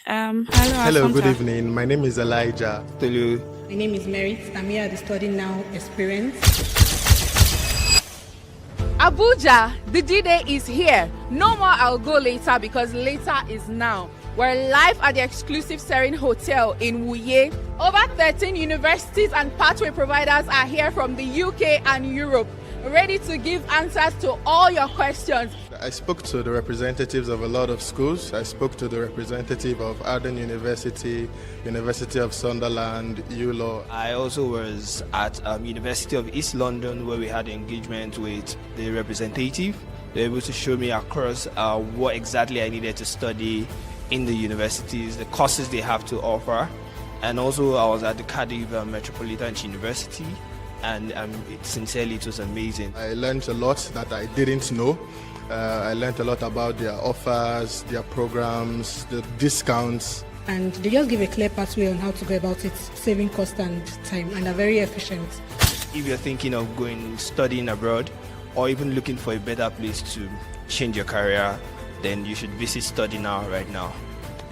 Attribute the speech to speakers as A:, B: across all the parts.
A: Hello,
B: Hello, good
A: Asanta.
B: evening. My name is Elijah.
C: Hello.
D: My name is Mary. I'm here at the Study Now experience.
E: Abuja, the D-Day is here. No more I'll go later because later is now. We're live at the exclusive Serene Hotel in Wuye. Over 13 universities and pathway providers are here from the UK and Europe, ready to give answers to all your questions.
B: I spoke to the representatives of a lot of schools. I spoke to the representative of Arden University, University of Sunderland, ULaw.
C: I also was at University of East London, where we had engagement with the representative. They were able to show me across what exactly I needed to study in the universities, the courses they have to offer. And also I was at the Cardiff Metropolitan University, and sincerely it was amazing.
B: I learned a lot that I didn't know. I learned a lot about their offers, their programs, the discounts.
D: And they just give a clear pathway on how to go about it, saving cost and time, and are very efficient.
C: If you're thinking of studying abroad, or even looking for a better place to change your career, then you should visit Study Now right now.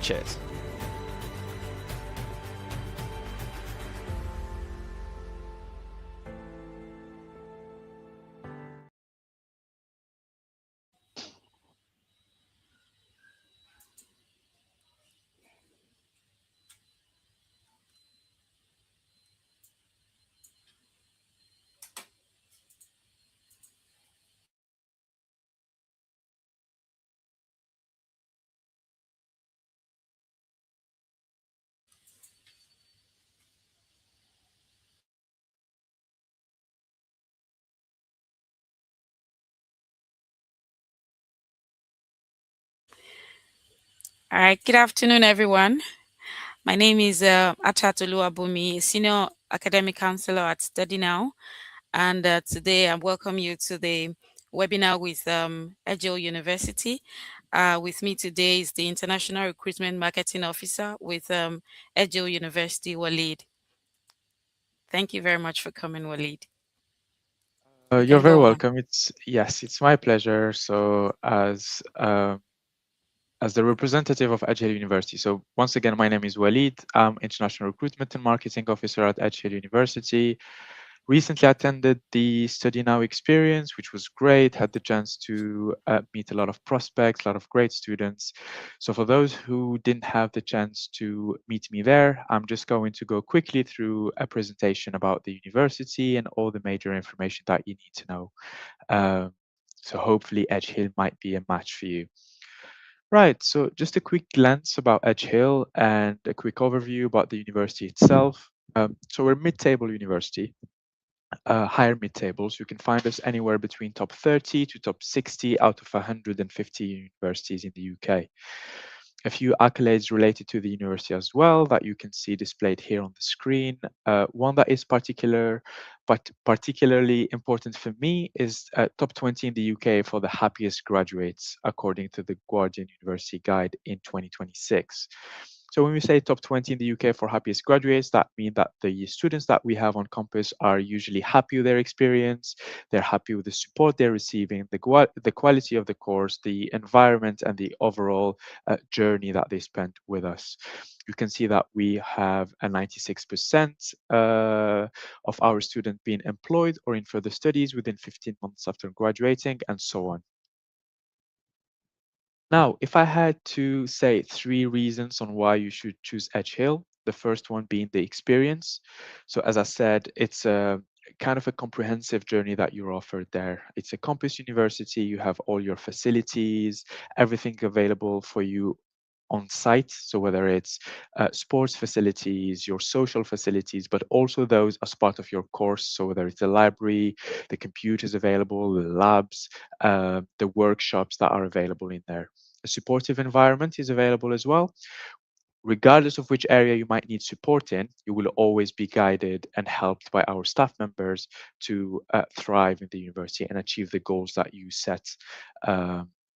C: Cheers.
A: All right, good afternoon, everyone. My name is Atatolu Abumi, a senior academic counselor at Study Now, and today I welcome you to the webinar with Edgehill University. With me today is the International Recruitment Marketing Officer with Edgehill University, Walid. Thank you very much for coming, Walid.
F: You're very welcome. It's my pleasure. So as the representative of Edgehill University. So once again, my name is Walid. I'm International Recruitment and Marketing Officer at Edgehill University. Recently attended the Study Now experience, which was great, had the chance to meet a lot of prospects, a lot of great students. So for those who didn't have the chance to meet me there, I'm just going to go quickly through a presentation about the university and all the major information that you need to know. So hopefully Edgehill might be a match for you. Right, so just a quick glance about Edgehill and a quick overview about the university itself. So we're mid-table university, higher mid-tables. You can find us anywhere between top 30 to top 60 out of 150 universities in the UK. A few accolades related to the university as well that you can see displayed here on the screen. One that is particularly important for me is top 20 in the UK for the happiest graduates, according to the Guardian University Guide in 2026. So when we say top 20 in the UK for happiest graduates, that means that the students that we have on campus are usually happy with their experience, they're happy with the support they're receiving, the quality of the course, the environment, and the overall journey that they spent with us. You can see that we have a 96% of our students being employed or in further studies within 15 months after graduating, and so on. Now, if I had to say 3 reasons on why you should choose Edgehill, the first one being the experience. So as I said, it's a kind of a comprehensive journey that you're offered there. It's a campus university, you have all your facilities, everything available for you on site. So whether it's sports facilities, your social facilities, but also those as part of your course. So whether it's the library, the computers available, the labs, the workshops that are available in there. A supportive environment is available as well. Regardless of which area you might need support in, you will always be guided and helped by our staff members to thrive in the university and achieve the goals that you set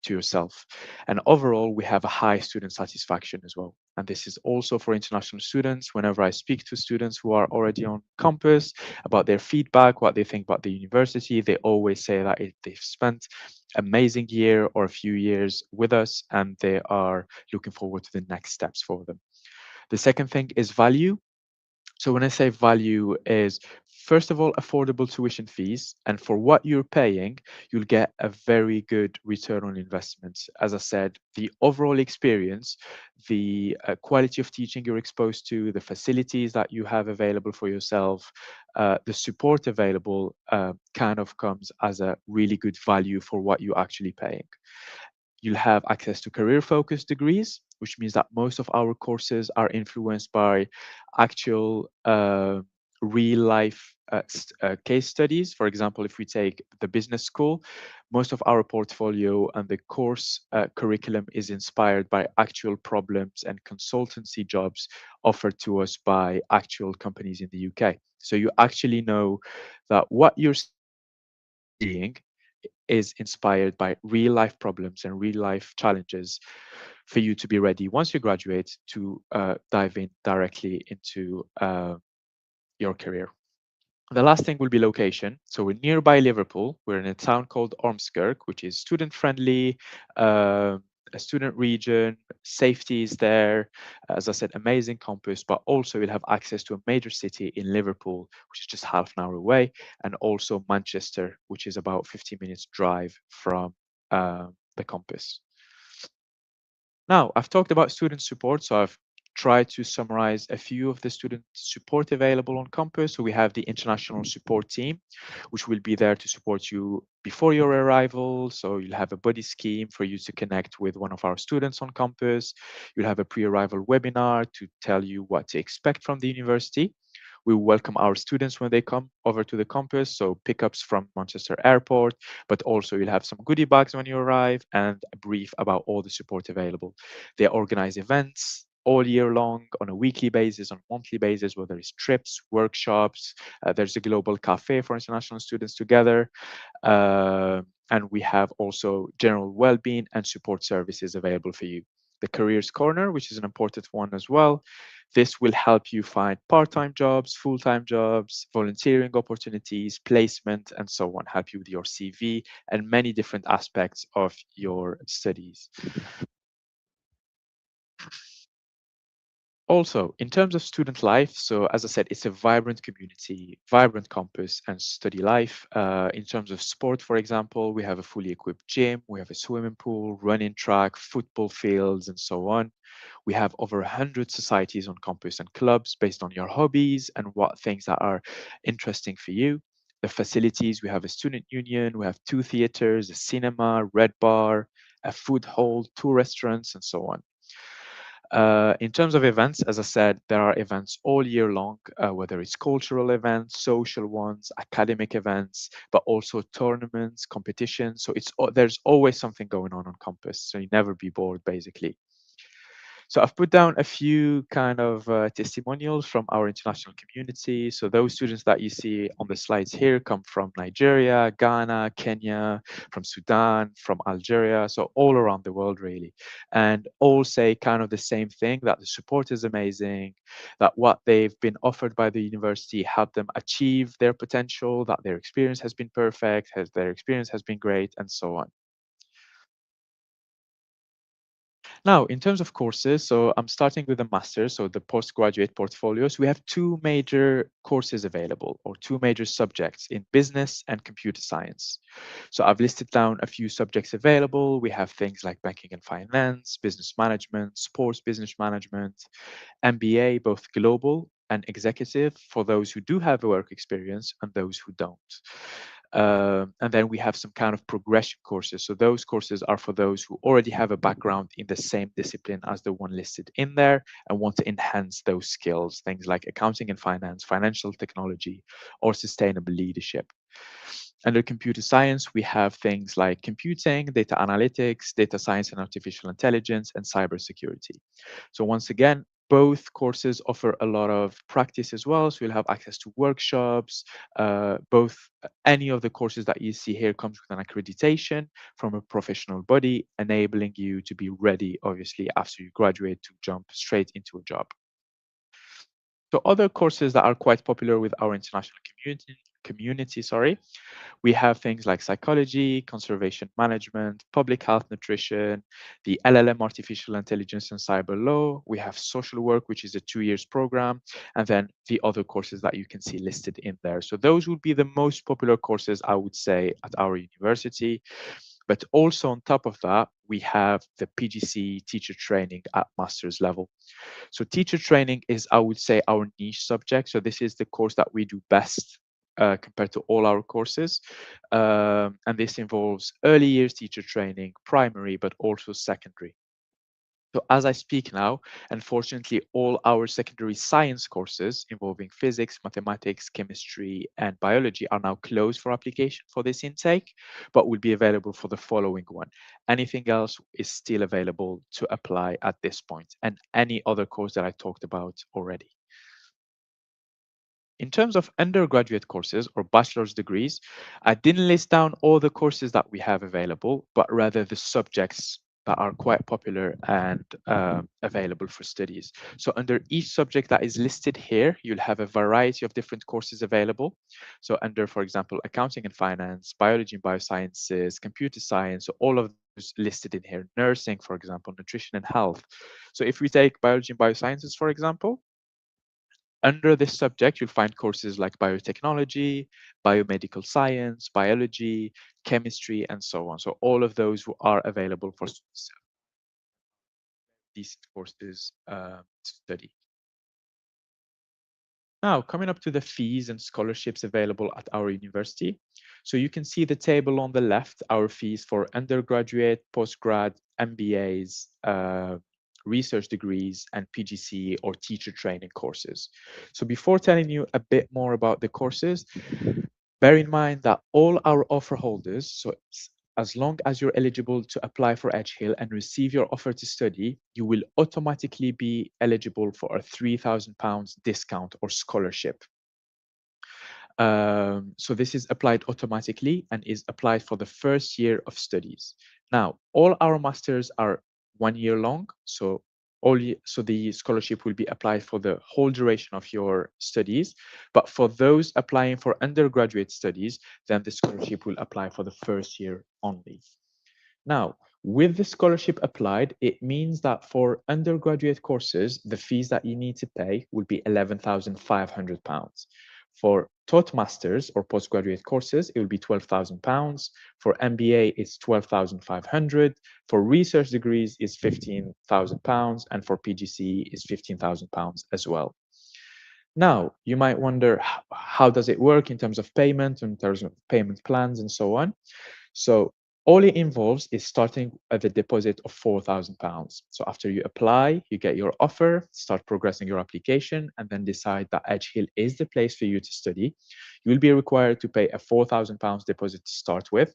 F: to yourself. And overall, we have a high student satisfaction as well. And this is also for international students. Whenever I speak to students who are already on campus about their feedback, what they think about the university, they always say that they've spent amazing year or a few years with us, and they are looking forward to the next steps for them. The second thing is value. So when I say value is, first of all, affordable tuition fees. And for what you're paying, you'll get a very good return on investment. As I said, the overall experience, the quality of teaching you're exposed to, the facilities that you have available for yourself, the support available kind of comes as a really good value for what you're actually paying. You'll have access to career focused degrees, which means that most of our courses are influenced by actual real life case studies. For example, if we take the business school, most of our portfolio and the course curriculum is inspired by actual problems and consultancy jobs offered to us by actual companies in the UK. So you actually know that what you're seeing is inspired by real life problems and real life challenges for you to be ready once you graduate to dive in directly into your career. The last thing will be location. So we're nearby Liverpool. We're in a town called Ormskirk, which is student friendly, a student region, safety is there. As I said, amazing campus, but also you'll have access to a major city in Liverpool, which is just half an hour away, and also Manchester, which is about 15 minutes drive from the campus. Now, I've talked about student support, so I've tried to summarize a few of the student support available on campus. So we have the international support team, which will be there to support you before your arrival. So you'll have a buddy scheme for you to connect with one of our students on campus. You'll have a pre-arrival webinar to tell you what to expect from the university. We welcome our students when they come over to the campus, so pickups from Manchester Airport, but also you'll have some goodie bags when you arrive and a brief about all the support available. They organize events all year long on a weekly basis, on a monthly basis, whether it's trips, workshops. There's a global cafe for international students together. And we have also general well-being and support services available for you. The Careers Corner, which is an important one as well. This will help you find part-time jobs, full-time jobs, volunteering opportunities, placement, and so on, help you with your CV and many different aspects of your studies. Also, in terms of student life, so as I said, it's a vibrant community, vibrant campus and study life. In terms of sport, for example, we have a fully equipped gym, we have a swimming pool, running track, football fields, and so on. We have over 100 societies on campus and clubs based on your hobbies and what things that are interesting for you. The facilities, we have a student union, we have 2 theaters, a cinema, red bar, a food hall, 2 restaurants, and so on. In terms of events, as I said, there are events all year long, whether it's cultural events, social ones, academic events, but also tournaments, competitions. So there's always something going on campus. So you never be bored, basically. So I've put down a few kind of testimonials from our international community. So those students that you see on the slides here come from Nigeria, Ghana, Kenya, from Sudan, from Algeria, so all around the world really. And all say kind of the same thing, that the support is amazing, that what they've been offered by the university helped them achieve their potential, that their experience has been perfect, their experience has been great, and so on. Now, in terms of courses, so I'm starting with the master's, so the postgraduate portfolios. We have 2 major courses available, or 2 major subjects in business and computer science. So I've listed down a few subjects available. We have things like banking and finance, business management, sports business management, MBA, both global and executive for those who do have work experience and those who don't. And then we have some kind of progression courses. So those courses are for those who already have a background in the same discipline as the one listed in there and want to enhance those skills, things like accounting and finance, financial technology, or sustainable leadership. Under computer science, we have things like computing, data analytics, data science and artificial intelligence, and cybersecurity. So once again, both courses offer a lot of practice as well. So you'll have access to workshops. Both any of the courses that you see here comes with an accreditation from a professional body, enabling you to be ready, obviously, after you graduate to jump straight into a job. So other courses that are quite popular with our international community, we have things like psychology, conservation management, public health nutrition, the LLM artificial intelligence and cyber law. We have social work, which is a 2 years program, and then the other courses that you can see listed in there. So those would be the most popular courses, I would say, at our university. But also on top of that, we have the PGC teacher training at master's level. So teacher training is, I would say, our niche subject. So this is the course that we do best compared to all our courses. And this involves early years teacher training, primary, but also secondary. So as I speak now, unfortunately, all our secondary science courses involving physics, mathematics, chemistry, and biology are now closed for application for this intake, but will be available for the following one. Anything else is still available to apply at this point, and any other course that I talked about already. In terms of undergraduate courses or bachelor's degrees, I didn't list down all the courses that we have available, but rather the subjects that are quite popular and available for studies. So under each subject that is listed here, you'll have a variety of different courses available. So under, for example, accounting and finance, biology and biosciences, computer science, so all of those listed in here, nursing, for example, nutrition and health. So if we take biology and biosciences, for example, under this subject, you'll find courses like biotechnology, biomedical science, biology, chemistry, and so on. So all of those are available for these courses to study. Now, coming up to the fees and scholarships available at our university. So you can see the table on the left, our fees for undergraduate, postgrad, MBAs, research degrees, and PGC or teacher training courses. So before telling you a bit more about the courses, bear in mind that all our offer holders, so as long as you're eligible to apply for Edgehill and receive your offer to study, you will automatically be eligible for a £3,000 discount or scholarship. So this is applied automatically and is applied for the first year of studies. Now, all our masters are 1 year long, so the scholarship will be applied for the whole duration of your studies. But for those applying for undergraduate studies, then the scholarship will apply for the first year only. Now, with the scholarship applied, it means that for undergraduate courses, the fees that you need to pay will be £11,500. For taught masters or postgraduate courses, it will be £12,000. For MBA, it's £12,500. For research degrees, it's £15,000. And for PGC, it's £15,000 as well. Now, you might wonder, how does it work in terms of payment, in terms of payment plans, and so on? So all it involves is starting at the deposit of £4,000. So after you apply, you get your offer, start progressing your application, and then decide that Edgehill is the place for you to study. You will be required to pay a £4,000 deposit to start with.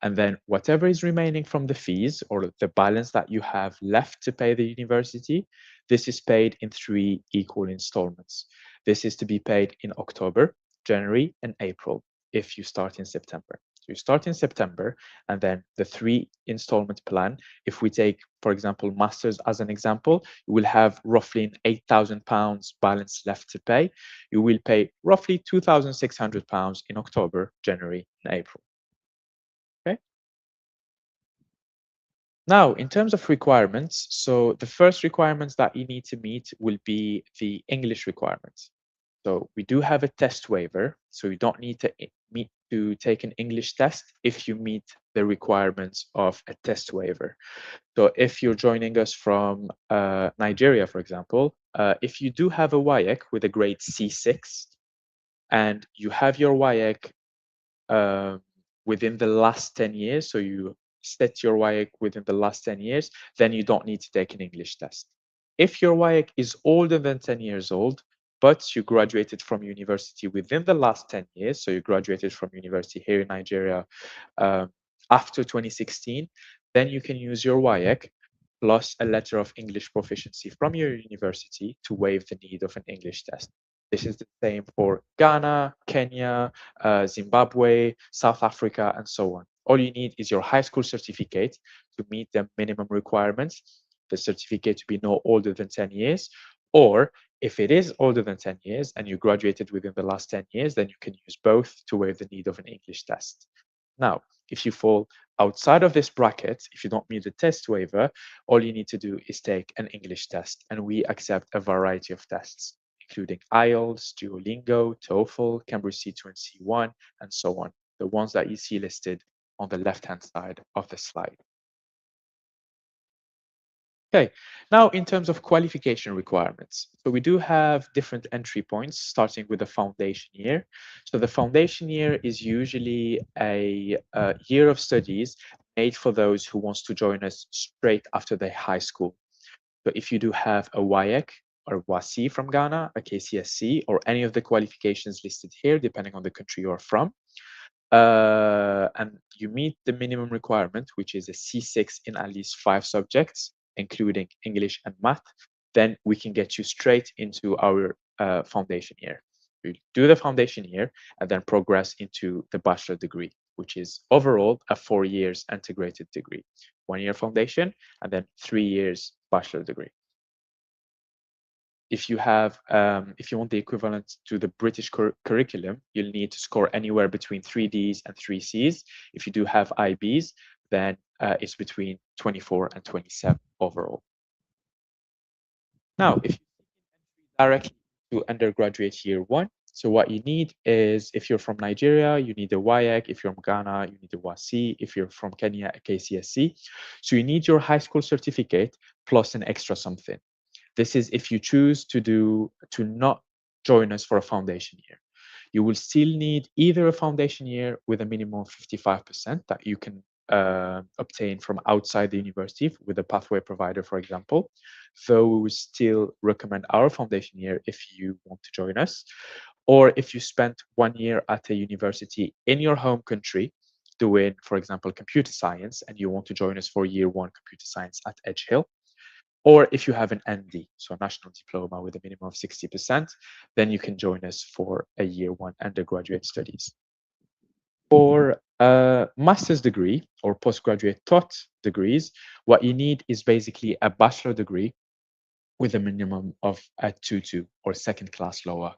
F: And then whatever is remaining from the fees or the balance that you have left to pay the university, this is paid in 3 equal installments. This is to be paid in October, January, and April if you start in September. You start in September, and then the 3 installment plan, if we take, for example, masters as an example, you will have roughly £8,000 balance left to pay. You will pay roughly £2,600 in October, January, and April. Okay. Now, in terms of requirements, so the first requirements that you need to meet will be the English requirements. So we do have a test waiver, so you don't need to take an English test if you meet the requirements of a test waiver. So if you're joining us from Nigeria, for example, if you do have a WIEC with a grade C6 and you have your WIEC within the last 10 years, so you set your WIEC within the last 10 years, then you don't need to take an English test. If your WIEC is older than 10 years old, but you graduated from university within the last 10 years, so you graduated from university here in Nigeria after 2016, then you can use your WIEC plus a letter of English proficiency from your university to waive the need of an English test. This is the same for Ghana, Kenya, Zimbabwe, South Africa, and so on. All you need is your high school certificate to meet the minimum requirements, the certificate to be no older than 10 years, or if it is older than 10 years and you graduated within the last 10 years, then you can use both to waive the need of an English test. Now, if you fall outside of this bracket, if you don't meet the test waiver, all you need to do is take an English test, and we accept a variety of tests, including IELTS, Duolingo, TOEFL, Cambridge C2 and C1, and so on, the ones that you see listed on the left-hand side of the slide. Okay, now in terms of qualification requirements, so we do have different entry points starting with the foundation year. So the foundation year is usually a year of studies made for those who wants to join us straight after their high school. So if you do have a WAEC or WASI from Ghana, a KCSE, or any of the qualifications listed here, depending on the country you're from, and you meet the minimum requirement, which is a C6 in at least 5 subjects, including English and math, then we can get you straight into our foundation year. You do the foundation year and then progress into the bachelor degree, which is overall a 4 years integrated degree. 1 year foundation and then 3 years bachelor degree. If you have, if you want the equivalent to the British curriculum, you'll need to score anywhere between 3 Ds and 3 Cs. If you do have IBs, then it's between 24 and 27 overall. Now, if you directly to undergraduate year 1, so what you need is, if you're from Nigeria, you need a WAEC. If you're from Ghana, you need a WASI. If you're from Kenya, a KCSE. So you need your high school certificate plus an extra something. This is if you choose to not join us for a foundation year. You will still need either a foundation year with a minimum of 55% that you can obtain from outside the university with a pathway provider, for example. Though we would still recommend our foundation year if you want to join us, or if you spent 1 year at a university in your home country doing, for example, computer science, and you want to join us for year 1 computer science at Edgehill. Or if you have an ND, so a national diploma with a minimum of 60%, then you can join us for a year 1 undergraduate studies. For a master's degree or postgraduate taught degrees, what you need is basically a bachelor degree with a minimum of a 2-2 or second class lower.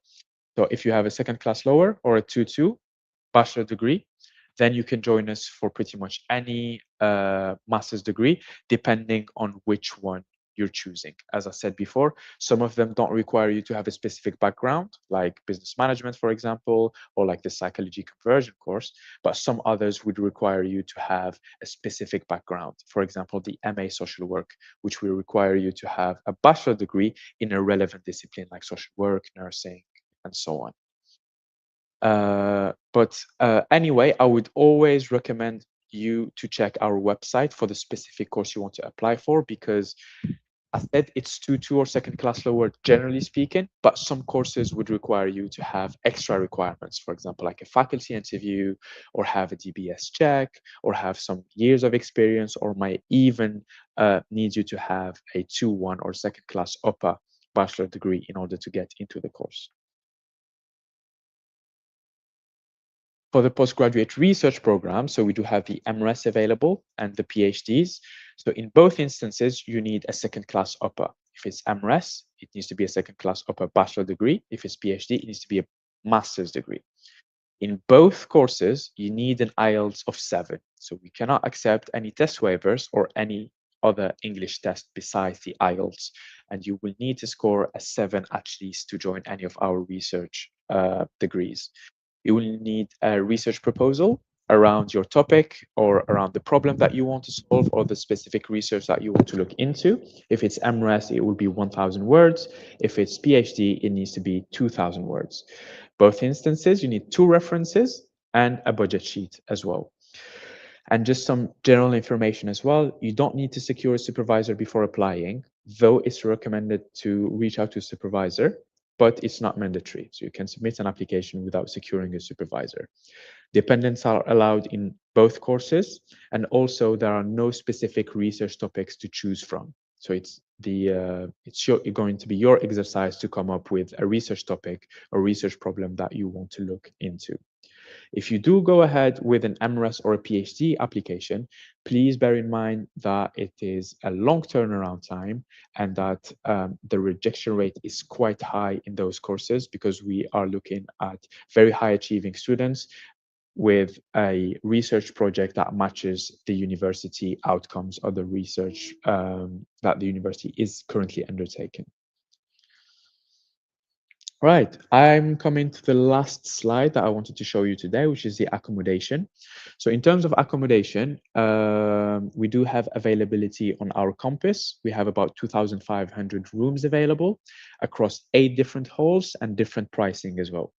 F: So if you have a second class lower or a 2-2 bachelor degree, then you can join us for pretty much any master's degree, depending on which one you're choosing. As I said before, some of them don't require you to have a specific background, like business management, for example, or like the psychology conversion course, but some others would require you to have a specific background. For example, the MA social work, which will require you to have a bachelor degree in a relevant discipline like social work, nursing, and so on. Anyway, I would always recommend you to check our website for the specific course you want to apply for, because I said it's 2-2 or second class lower, generally speaking, but some courses would require you to have extra requirements, for example, like a faculty interview, or have a DBS check, or have some years of experience, or might even need you to have a 2-1 or second class upper bachelor degree in order to get into the course. For the postgraduate research program, so we do have the MRes available and the PhDs. So in both instances, you need a second class upper. If it's MRes, it needs to be a second class upper bachelor degree. If it's PhD, it needs to be a master's degree. In both courses, you need an IELTS of 7. So we cannot accept any test waivers or any other English test besides the IELTS. And you will need to score a 7 at least to join any of our research degrees. You will need a research proposal around your topic or around the problem that you want to solve or the specific research that you want to look into. If it's MRes, it will be 1,000 words. If it's PhD, it needs to be 2,000 words. Both instances, you need 2 references and a budget sheet as well. And just some general information as well. You don't need to secure a supervisor before applying, though it's recommended to reach out to a supervisor, but it's not mandatory. So you can submit an application without securing a supervisor. Dependents are allowed in both courses, and also there are no specific research topics to choose from. So going to be your exercise to come up with a research topic or research problem that you want to look into. If you do go ahead with an MRes or a PhD application, please bear in mind that it is a long turnaround time and that the rejection rate is quite high in those courses because we are looking at very high achieving students with a research project that matches the university outcomes or the research that the university is currently undertaking. Right, I'm coming to the last slide that I wanted to show you today, which is the accommodation. So in terms of accommodation, we do have availability on our campus. We have about 2,500 rooms available across 8 different halls and different pricing as well.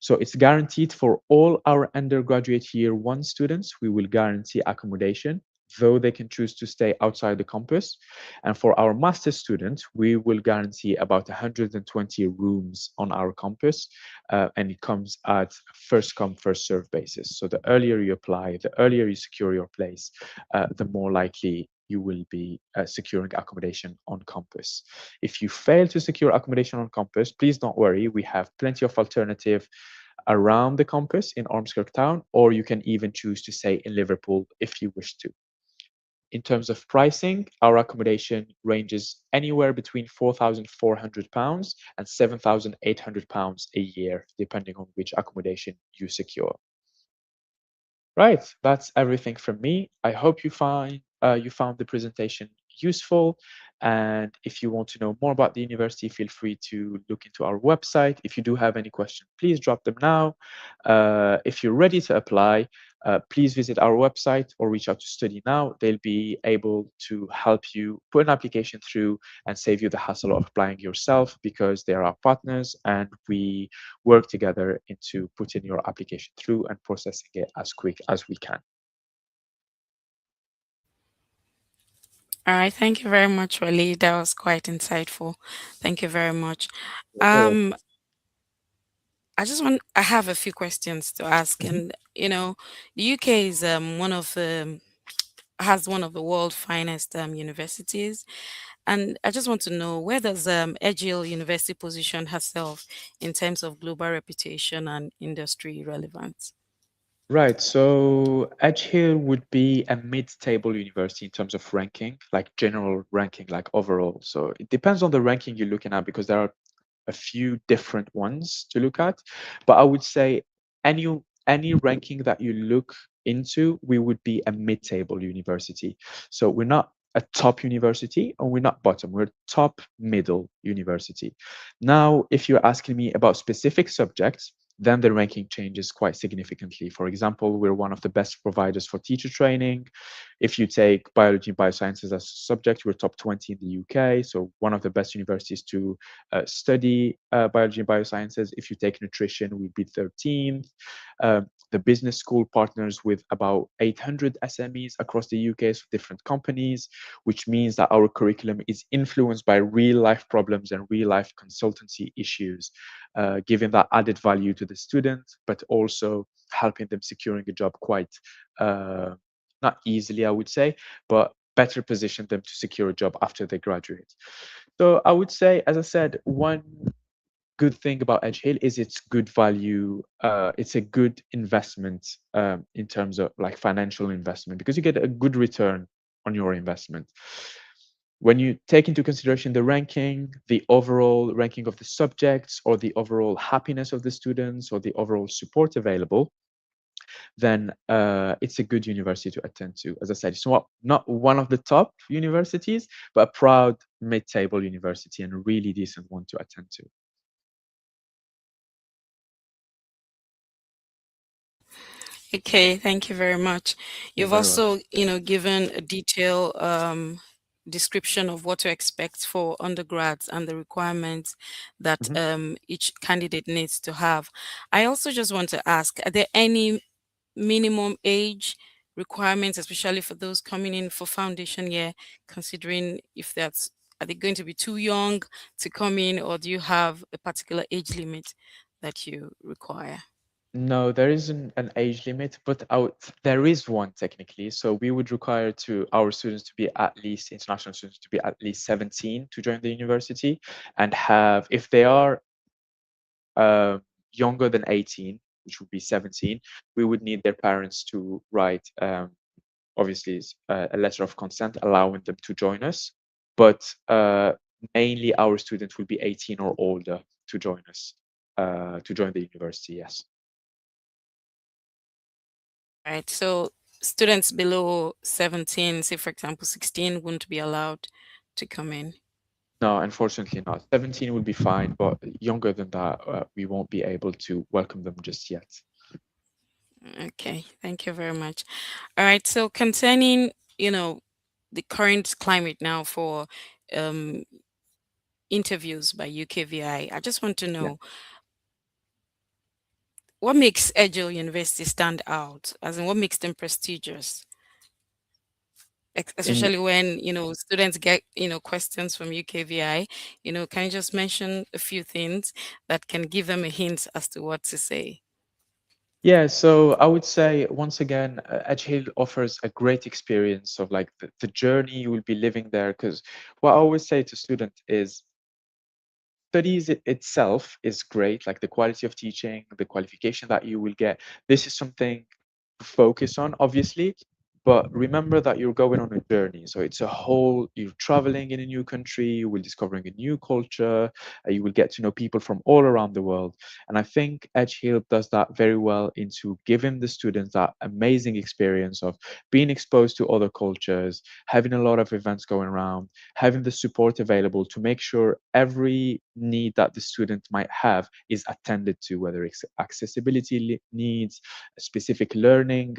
F: So it's guaranteed for all our undergraduate year 1 students. We will guarantee accommodation, though they can choose to stay outside the campus. And for our master students, we will guarantee about 120 rooms on our campus, and it comes at first come, first serve basis. So the earlier you apply, the earlier you secure your place, the more likely you will be securing accommodation on campus. If you fail to secure accommodation on campus, please don't worry. We have plenty of alternative around the campus in 𝐿𝐸 town, or you can even choose to stay in Liverpool if you wish to. In terms of pricing, our accommodation ranges anywhere between £4,400 and £7,800 a year, depending on which accommodation you secure. Right, that's everything from me. I hope you found the presentation useful. And if you want to know more about the university, feel free to look into our website. If you do have any questions, please drop them now. If you're ready to apply, please visit our website or reach out to Study Now. They'll be able to help you put an application through and save you the hassle of applying yourself, because they're our partners and we work together into putting your application through and processing it as quick as we can.
A: All right, thank you very much, Waleed. That was quite insightful. Thank you very much.
F: Sure.
A: Um, I have a few questions to ask,
F: Mhm.
A: and the UK is one of the has one of the world's finest universities, and I just want to know, where does Edgehill University position herself in terms of global reputation and industry relevance?
F: Right. So Edgehill would be a mid-table university in terms of ranking, like general ranking, like overall. So it depends on the ranking you're looking at, because there are a few different ones to look at. But I would say any any ranking that you look into, we would be a mid-table university. So we're not a top university and we're not bottom, we're top middle university. Now, if you're asking me about specific subjects, then the ranking changes quite significantly. For example, we're one of the best providers for teacher training. If you take biology and biosciences as a subject, we're top 20 in the UK. So one of the best universities to study biology and biosciences. If you take nutrition, we'd be 13th. The business school partners with about 800 SMEs across the UK, so different companies, which means that our curriculum is influenced by real life problems and real life consultancy issues, giving that added value to the student, but also helping them securing a job quite not easily, I would say, but better position them to secure a job after they graduate. So I would say, as I said, one good thing about Edgehill is it's good value. It's a good investment in terms of like financial investment, because you get a good return on your investment. When you take into consideration the ranking, the overall ranking of the subjects, or the overall happiness of the students, or the overall support available, then it's a good university to attend to. As I said, it's not one of the top universities, but a proud mid-table university and a really decent one to attend to.
A: Okay, thank you very much.
F: You're
A: You've
F: very welcome.
A: also, given a detailed description of what to expect for undergrads and the requirements that
F: Mhm.
A: each candidate needs to have. I also just want to ask, are there any minimum age requirements, especially for those coming in for foundation year, considering if that's are they going to be too young to come in, or do you have a particular age limit that you require?
F: No, there isn't an age limit, but there is one technically. So we would require our students to be at least, international students to be at least 17 to join the university, and if they are younger than 18, which would be 17, we would need their parents to write, obviously, a letter of consent allowing them to join us. But mainly our students will be 18 or older to join us, to join the university, yes.
A: Right. So students below 17, say for example 16, wouldn't be allowed to come in.
F: No, unfortunately not. 17 will be fine, but younger than that, we won't be able to welcome them just yet.
A: Okay, thank you very much. All right, so concerning, the current climate now for um, interviews by UKVI, I just want to
F: Yeah.
A: know what makes Edgehill University stand out, as in what makes them prestigious,
F: In
A: especially when, students get, questions from UKVI, can you just mention a few things that can give them a hint as to what to say?
F: Yeah, so I would say once again, Edgehill offers a great experience of like the journey you will be living there. Because what I always say to students is studies itself is great, like the quality of teaching, the qualification that you will get. This is something to focus on, obviously, but remember that you're going on a journey. So you're traveling in a new country, you will discovering a new culture, you will get to know people from all around the world. And I think Edgehill does that very well into giving the students that amazing experience of being exposed to other cultures, having a lot of events going around, having the support available to make sure every need that the student might have is attended to, whether it's accessibility needs, specific learning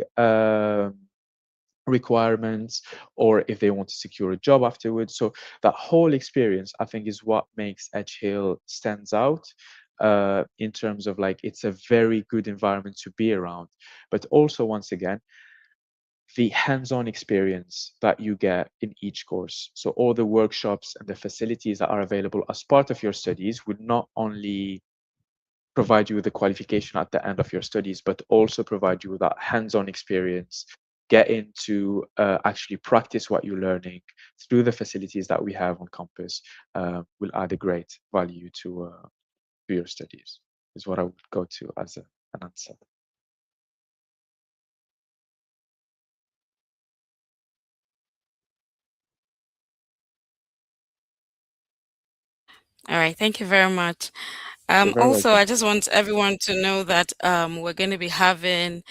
F: requirements, or if they want to secure a job afterwards. So that whole experience, I think, is what makes Edgehill stands out in terms of like it's a very good environment to be around. But also, once again, the hands-on experience that you get in each course. So all the workshops and the facilities that are available as part of your studies would not only provide you with the qualification at the end of your studies, but also provide you with that hands-on experience, getting to actually practice what you're learning through the facilities that we have on campus will add a great value to your studies, is what I would go to as an answer.
A: All right, thank you very much.
F: You're very
A: Also,
F: welcome.
A: I just want everyone to know that we're going to be having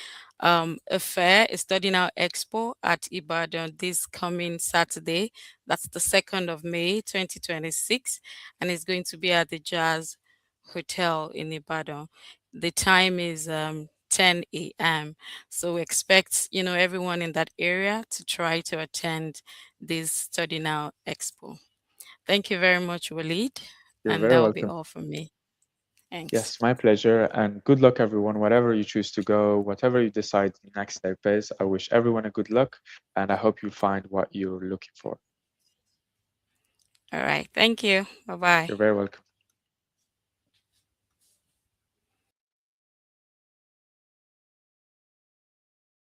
A: a fair, a Study Now Expo at Ibadan this coming Saturday. That's the 2nd of May, 2026, and it's going to be at the Jazz Hotel in Ibadan. The time is 10 a.m. So we expect, everyone in that area to try to attend this Study Now Expo. Thank you very much, Walid,
F: You're
A: and
F: very
A: that will be
F: welcome.
A: all from me. Thanks.
F: Yes, my pleasure. And good luck, everyone. Wherever you choose to go, whatever you decide the next step is, I wish everyone a good luck and I hope you find what you're looking for.
A: All right. Thank you. Bye bye.
F: You're very welcome.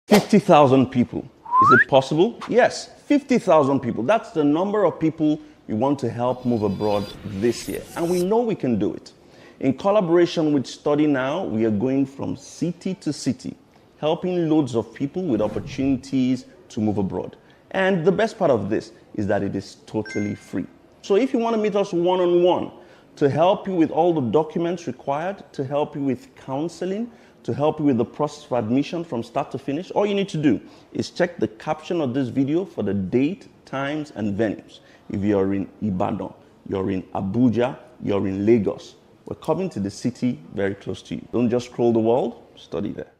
G: $50,000 people. Is it possible? Yes, 50,000 people. That's the number of people we want to help move abroad this year. And we know we can do it. In collaboration with Study Now, we are going from city to city, helping loads of people with opportunities to move abroad. And the best part of this is that it is totally free. So if you want to meet us one-on-one to help you with all the documents required, to help you with counseling, to help you with the process of admission from start to finish, all you need to do is check the caption of this video for the date, times, and venues. If you're in Ibadan, you're in Abuja, you're in Lagos, we're coming to the city very close to you. Don't just scroll the world, study there.